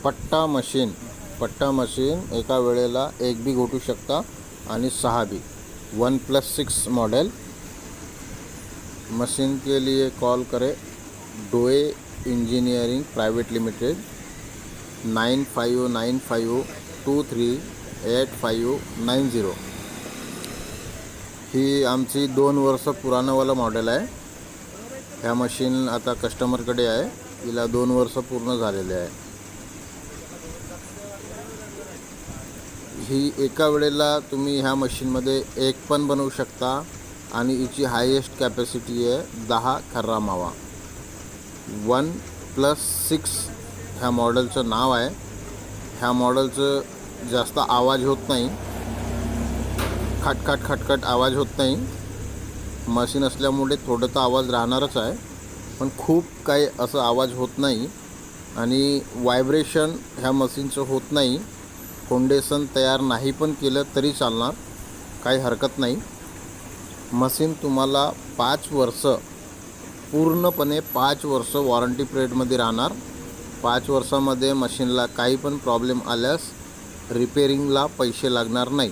पट्टा मशीन एका वेळेला एक बी घोटू शकता आणि 6 बी। 1+6 मॉडल मशीन के लिए कॉल करें डोए इंजीनियरिंग प्राइवेट लिमिटेड 9595238590। ही आमची 2 वर्ष पुराणावाला मॉडेल आहे। ह्या मशीन आता कस्टमरकडे आहे, हिला 2 वर्ष पूर्ण झालेले आहे। ही एका वेळेला तुम्ही ह्या मशीनमध्ये एक पण बनवू शकता आणि हिची हायेस्ट कॅपॅसिटी आहे 10 खर्रा मावा। 1+6 ह्या मॉडेलचं नाव आहे। ह्या मॉडेलचं जास्त आवाज होत नाही, खटखट आवाज होत नाही। मशीन असल्यामुळे थोडं तर आवाज राहणारच आहे, पण खूप काही असं आवाज होत नाही आणि व्हायब्रेशन ह्या मशीनचं होत नाही। फाउंडेशन तयार नाही पण केलं तरी चालणार, काही हरकत नाही। मशीन तुम्हाला 5 वर्ष पूर्णपणे 5 वर्ष वॉरंटी पिरियडमध्ये राहणार। 5 वर्षामध्ये मशीनला काही पण प्रॉब्लेम आल्यास रिपेअरिंगला पैसे लागणार नाही।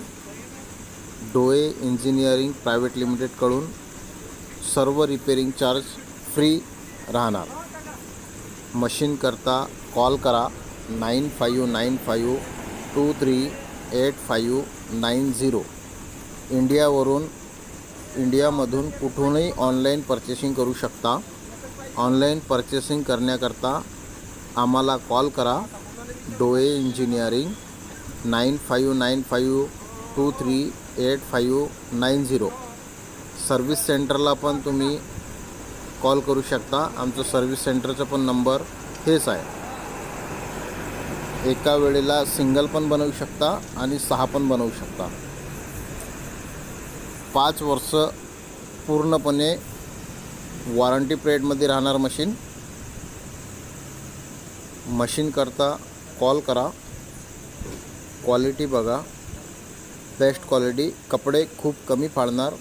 डोए इंजिनिअरिंग प्रायव्हेट लिमिटेडकडून सर्व रिपेअरिंग चार्ज फ्री राहणार। मशीन करता कॉल करा 9595238590। इंडियामधून कुठूनही ऑनलाईन पर्चेसिंग करू शकता। ऑनलाईन पर्चेसिंग करण्याकरता आम्हाला कॉल करा डोए इंजिनिअरिंग 9595238590। सर्व्हिस सेंटरला पण तुम्ही कॉल करू शकता, आमचं सर्व्हिस सेंटरचा पण नंबर हेच आहे। एका वेळेला सिंगल पण बनवू शकता आणि 6 पण बनवू शकता। 5 वर्ष पूर्णपणे वॉरंटी पिरियडमध्ये राहणार मशीन करता कॉल करा। क्वालिटी बघा, बेस्ट क्वालिटी। कपडे खूप कमी फाडणार,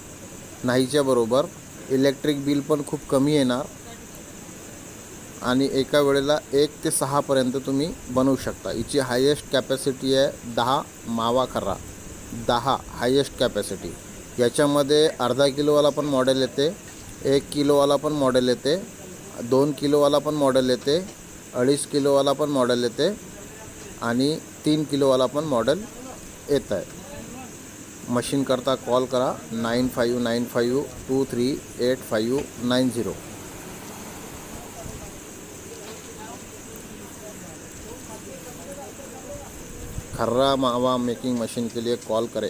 नाहीच्या बरोबर। इलेक्ट्रिक बिल पण खूप कमी येणार आणि एका वेळेला 1 ते 6 पर्यंत तुम्ही बनवू शकता। हिची हायेस्ट कॅपॅसिटी आहे 10 मावा खर्रा, 10 हायेस्ट कॅपॅसिटी। याच्यामध्ये अर्धा किलोवाला पण मॉडेल येते, 1 किलोवाला पण मॉडेल येते, 2 किलोवाला पण मॉडेल येते, 2.5 किलोवाला पण मॉडेल येते आणि 3 किलोवाला पण मॉडेल येत आहे। मशीन करता कॉल करा 9595238590। खर्रा मावा मेकिंग मशीन के लिए कॉल करें।